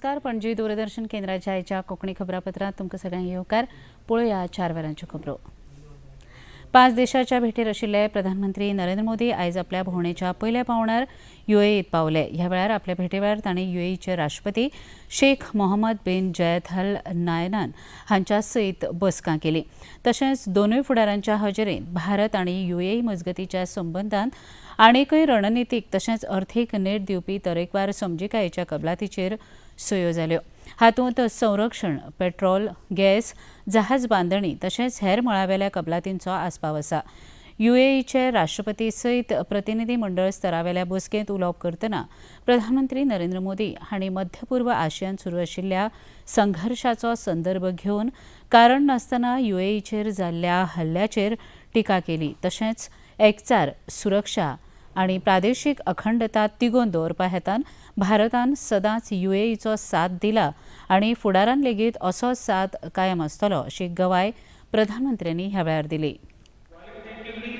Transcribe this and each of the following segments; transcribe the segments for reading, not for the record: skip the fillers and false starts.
नमस्कार. पणजी दूरदर्शन केंद्राच्या आयच्या कोंकणी खबरापत्रांत तुमकां सगळ्यांक येवकार. पळोवया 4 वरांच्यो खबरो. 5 देशाच्या भेटीर आशिल्ले प्रधानमंत्री नरेंद्र मोदी आयज आपल्या भोंवडेच्या पयल्या पांवड्यार UAEत पावले. ह्या वेळार आपल्या भेटेवेळार तांणी UAEचे राष्ट्रपती शेख मोहम्मद बिन जायद अल नायनान हांच्या सयत बसका केली. तशेंच दोनूय फुडाऱ्यांच्या हजेरेंत भारत आनी UAE मजगतीच्या संबंदांत आनीकय रणनितीक तशेंच अर्थीक नेट दिवपी तरेकवार समजिकायेच्या कबलातीचेर सयो जाल्यो. हातूंत संरक्षण, पेट्रोल, गॅस, जहाज बांदणी तशेंच हेर मळावेल्या कबलातींचो आस्पाव आसा. UAEचे राष्ट्रपती सयत प्रतिनिधी मंडळ स्तरावेल्या बसकेंत उलोवप करतना प्रधानमंत्री नरेंद्र मोदी हांणी मध्य पूर्व आशियांत सुरू आशिल्ल्या संघर्शाचो संदर्भ घेवन कारण नासतना UAEचेर जाल्ल्या हल्ल्याचेर टिका केली. तशेंच एकचार, सुरक्षा आनी प्रादेशीक अखंडता तिगोवन दवरपा हेतान भारतान सदांच UAEचो साथ दिला आनी फुडारान लेगीत असोच साथ कायम आसतलो अशी गवाय प्रधानमंत्र्यांनी ह्या वेळार दिली.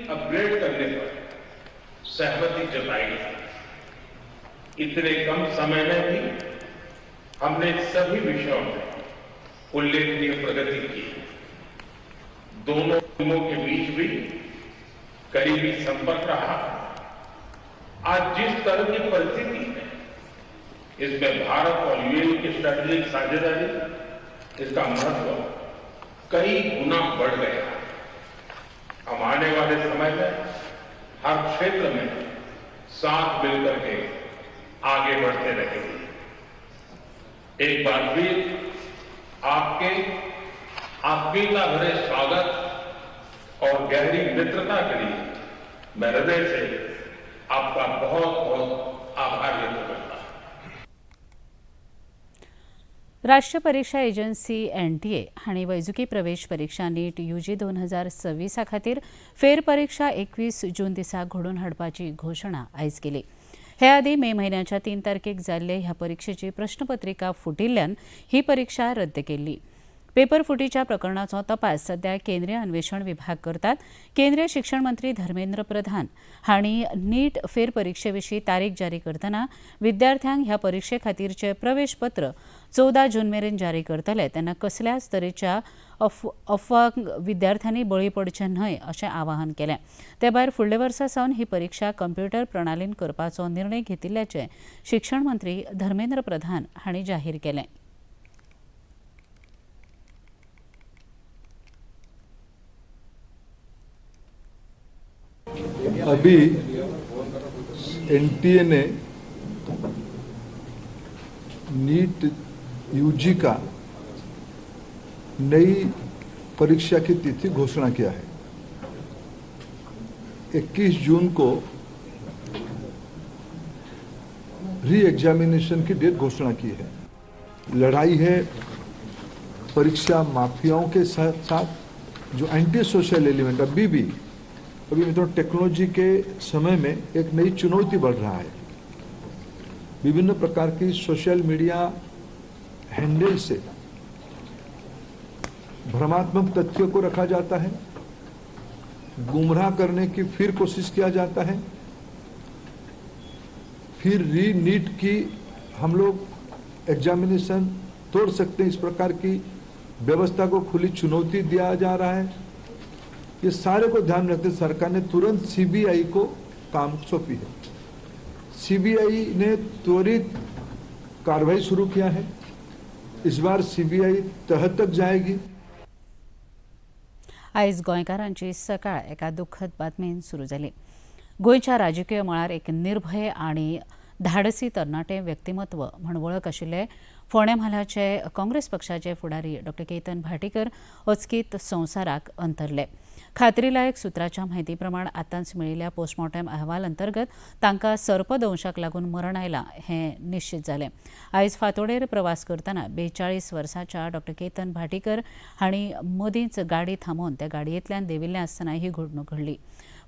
अपग्रेड करने पर सहमति जताई. इतने कम समय में भी हमने सभी विषयों में उल्लेखनीय प्रगति की. दोनों टीमों के बीच भी करीबी संपर्क रहा. आज जिस तरह की परिस्थिति है इसमें भारत और UAE की स्ट्रेटेजिक साझेदारी, इसका महत्व कई गुना बढ़ गया. हम आने वाले समय में हर क्षेत्र में साथ मिलकर के आगे बढ़ते रहेंगे. एक बार फिर आपके आत्मीयता भरे स्वागत और गहरी मित्रता के लिए मैं हृदय से आपका बहुत बहुत आभार व्यक्त करता हूं. राष्ट्रीय परीक्षा एजन्सी NTA हांणी वैजकी प्रवेश परीक्षा नीट UG 2026 खातीर फेरपरीक्षा 21 जून दिसा घडोवन हाडपाची घोशणा आयज केली. हे आदी मे म्हयन्याच्या 3 तारखेक जाल्ले ह्या परीक्षेची प्रश्नपत्रिका फुटिल्ल्यान ही परीक्षा रद्द केल्ली. पेपर फुटीच्या प्रकरणाचो तपास सध्या केंद्रीय अन्वेषण विभाग करतात. केंद्रीय शिक्षण मंत्री धर्मेंद्र प्रधान हांणी नीट फेरपरीक्षेविशीं तारीख जारी करतना विद्यार्थ्यांक ह्या परीक्षे खातीरचे प्रवेश पत्र 14 जून मेरेन जारी करतले तेन्ना कसल्याच तरेच्या अफवांक विद्यार्थ्यांनी बळी पडचे न्हय अशें आवाहन केलें. ते भायर फुडल्या वर्सा सावन ही परीक्षा कंप्युटर प्रणालीन करपाचो निर्णय घेतिल्ल्याचें शिक्षण मंत्री धर्मेंद्र प्रधान हांणी जाहीर केलें. अभी NTA ने नीट UG का नई परीक्षा की तिथि घोषणा किया है. 21 जून को री एग्जामिनेशन की डेट घोषणा की है. लड़ाई है परीक्षा माफियाओं के साथ जो एंटी सोशल एलिमेंट अभी मित्रों टेक्नोलॉजी के समय में एक नई चुनौती बढ़ रहा है. विभिन्न प्रकार की सोशल मीडिया हैंडल से भ्रमात्मक तथ्यों को रखा जाता है, गुमराह करने की फिर कोशिश किया जाता है, फिर नीट की हम लोग एग्जामिनेशन तोड़ सकते हैं, इस प्रकार की व्यवस्था को खुली चुनौती दिया जा रहा है. ये सारे को ध्यान रखते सरकार ने तुरंत CBI को काम सौंपी है. CBI ने त्वरित कार्रवाई शुरू किया है. इस बार CBI तह तक जाएगी. आयज गोंयकारांची सकाळ एका दुख्खद बातमेन सुरू जाली. गोंयच्या राजकीय मळार एक निर्भय आनी धाडसी तरणाटे व्यक्तिमत्व म्हण वळख आशिल्ले फोंडें म्हालाचे काँग्रेस पक्षाचे फुडारी डॉ. केतन भाटीकर अचकीत संवसाराक अंतरले. खात्रीलायक सुत्राच्या म्हायती प्रमाण आतांच मेळिल्ल्या पोस्टमॉर्टम अहवाल अंतर्गत तांकां सर्पदंशाक लागून मरण आयलां हें निश्चित जालें. आयज फांतोडेर प्रवास करतना 42 वर्साच्या डॉ. केतन भाटीकर हांणी मदींच गाडी थांबोवन त्या गाडयेंतल्यान देंविल्लें आसतना ही घडणूक घडली.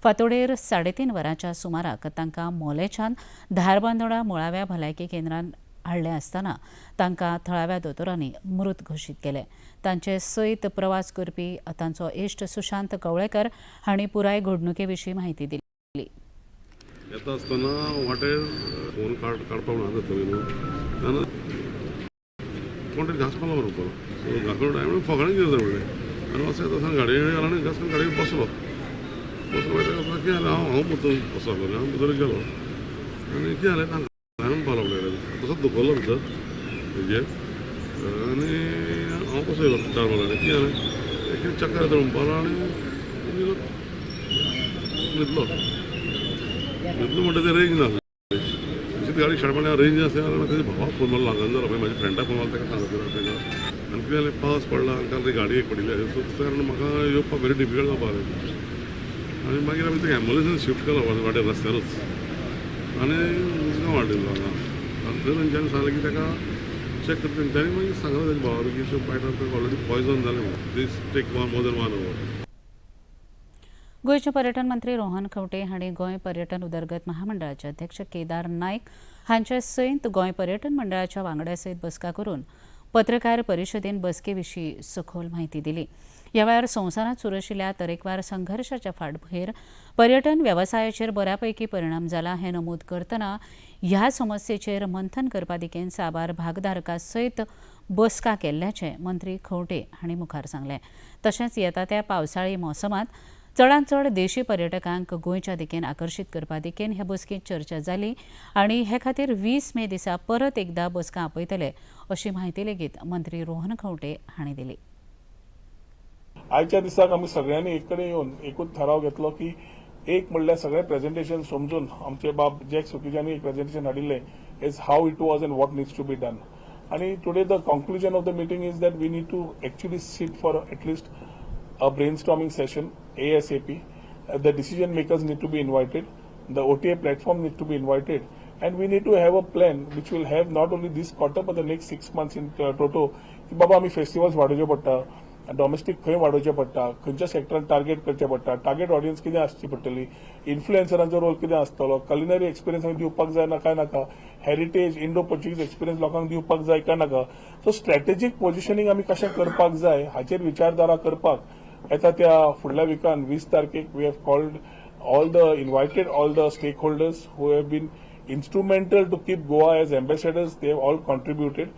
फांतोडेर 3:30 वरांच्या सुमाराक तांकां मोलेच्यान धारबांदोडा मुळाव्या भलायकी केंद्रांत हाडले आसतना तांकां थळाव्या दोतोरांनी मृत घोशीत केले. तांचे सयत प्रवास करपी तांचो इश्ट सुशांत कवळेकर हांणी पुराय घडणुके विशीं म्हायती दिली. येता आसतना वाटेर फोन काडपाक म्हणून कोण तरी घास पालो व्हरपलो सो घास पालो टायमार फकाणां कितें जालें म्हणलें आनी असो येता सावन गाडये गेलो आनी घास करून गाडयेर बसलो मागीर कितें जालें हांव भितर बसलो हांव भितर गेलो आनी कितें जालें तांकां पालो म्हणलें तसोच दुखलो भितर तेजेर आनी हांव कसो येयलो 4 वरांनी कितें जालें एक चक्कर येता म्हणून पालो आनी न्हिदलो म्हणटा तें रेंज ना गाडी शाळपणे रेंज आसा तेजे भावाक फोन मारलो हांगा जालो मागीर म्हाज्या फ्रेंडाक फोन मारलो ताका सांगलो तेका आनी कितें जालें पावस पडला काल ती गाडी एक पडिल्ली सो त्या कारण म्हाका येवपाक व्हेरी डिफिकल्ट जावपा लागलें आनी मागीर आमी ते एम्बुलन्सीन शिफ्ट केलो वाटेर रस्त्यारूच आनी उजगांव हाडिल्लो हांगा आनी थंय तेंच्यांनी सांगलें की ताका चॅक करता तेंच्यांनी मागीर सांगलें तेज्या भावाक की पायटार ऑलरेडी पॉयजन जालें म्हणून दीस टेक मोर दॅन 1 hour. गोयचे पर्यटन मंत्री रोहन खंवटे हांणी गोंय पर्यटन उदरगत महामंडळाचे अध्यक्ष केदार नायक हांचे सयत गोंय पर्यटन मंडळाच्या वांगड्या सयत बसका करून पत्रकार परिशदेन बसके विशीं सखोल म्हायती दिली. ह्या वेळार संवसारांत सुरू आशिल्ल्या तरेकवार संघर्शाच्या फाटभुंयेर पर्यटन वेवसायाचेर बऱ्यापैकी परिणाम जाला हें नमूद करतना ह्या समस्येचेर मंथन करपा दिकेन साबार भागधारकां सयत बसका केल्ल्याचें मंत्री खंवटे हांणी मुखार सांगलें. तशेंच येता त्या पावसाळी मोसमांत चडांत चड देशी पर्यटकांक गोंयच्या दिकेन आकर्शीत करपा दिकेन ह्या बसकेंत चर्चा जाली आनी हे खातीर 20 मे दिसा परत एकदा बसका आपयतले अशी म्हायती लेगीत मंत्री रोहन खंवटे हांणी दिली. आयच्या दिसाक आमी सगळ्यांनी एक कडेन येवन एकूच थाराव घेतलो की एक म्हणल्यार सगळे प्रेझेंटेशन समजून आमचे बाब जॅक सुकिजांनी एक प्रेझेंटेशन हाडिल्लें is how it was and what needs to be done आनी today the conclusion of the meeting is that we need to actually sit for at least a brainstorming session ASAP. The decision makers need to be invited. The OTA platform needs to be invited. And we need to have a plan which will have not only this quarter but the next 6 months in total. की बाबा आमी festivals वाडोवचे पडटा domestic खंय वाडोवचें पडटा खंयच्या सेक्टरान target करचें पडटा target audience कितें आसची पडटली इन्फ्लुएन्सरांचो रोल कितें आसतलो कलिनरी एक्सपिरियन्स आमी दिवपाक जाय काय नाका हेरिटेज इंडो पोर्चुगीज एक्सपिरियन्स लोकांक दिवपाक जाय काय नाका सो स्ट्रॅटेजीक पोजिशनींग आमी कशें करपाक जाय हाचेर विचारधारा करपाक येता त्या फुडल्या विकान 20 तारखेक we have called invited all the stakeholders who have been instrumental to keep Goa as ambassadors. They have all contributed.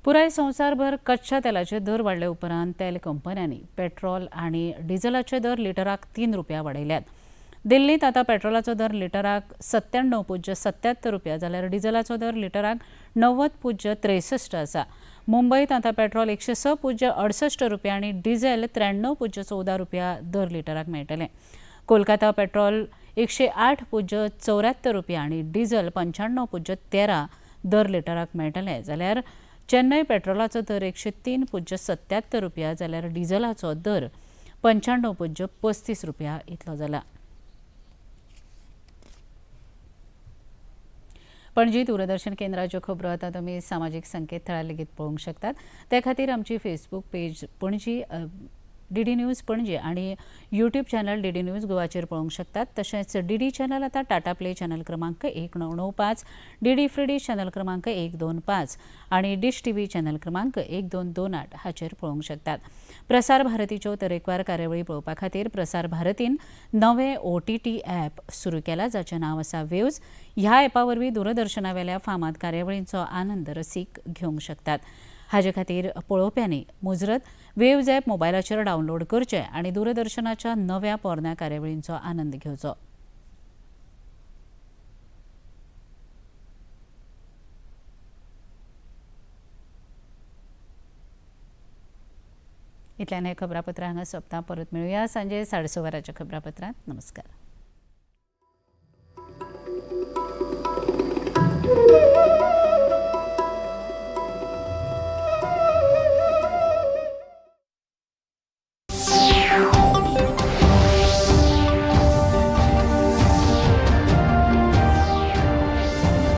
पुराय संवसारभर कच्च्या तेलाचे दर वाडले उपरांत तेल कंपन्यांनी पेट्रोल आनी डिझेलाचे दर लिटराक 3 रुपया वाडयल्यात. दिल्लीत आतां पेट्रोलाचो दर लिटराक 97.77 रुपया जाल्यार डिझेलाचो दर लिटराक 90.63 आसा. मुंबईत आतां पेट्रोल 106.68 रुपया आनी डिझेल 93.14 रुपया दर लिटराक मेळटलें. कोलकाता पेट्रोल 108.74 रुपया आनी डिझेल 95.13 दर लिटराक मेळटलें जाल्यार चेन्नई पेट्रोलाचो दर 103.77 रुपया जाल्यार डिझेलाचो दर 95.35 रुपया इतलो जाला. पणजी दूरदर्शन केंद्राच्यो खबरो आतां तुमी सामाजीक संकेतथळार लेगीत पळोवंक शकतात. ते खातीर आमची Facebook page Panaji DD news Panaji आणि यूट्यूब चॅनल डीडी न्यूज गोवाचेर पळोवंक शकतात. तशेंच डीडी चॅनल आतां टाटा प्ले चॅनल क्रमांक 1995, डीडी फ्री डिश चॅनल क्रमांक 125 आणि डिश टीव्ही चॅनल क्रमांक 1228 हाचेर पळोवंक शकतात. प्रसार भारतीच्यो तरेकवार कार्यावळी पळोवपा खातीर प्रसार भारतीन नवें OTT ॲप सुरू केला जाचें नांव आसा वेव्ज. ह्या ॲपा वरवीं दूरदर्शनावेल्या फामाद कार्यावळींचो आनंद रसीक घेवंक शकतात. हाचे खातीर पळोवप्यांनी मुजरत वेव्ज ॲप मोबायलाचेर डावनलोड करचें आनी दूरदर्शनाच्या नव्या पोरन्या कार्यावळींचो आनंद घेवचो. इतल्यान हें खबरापत्र हांगा सोंपता. परत मेळुया सांजे 6:30 वरांच्या खबरापत्रांत. नमस्कार.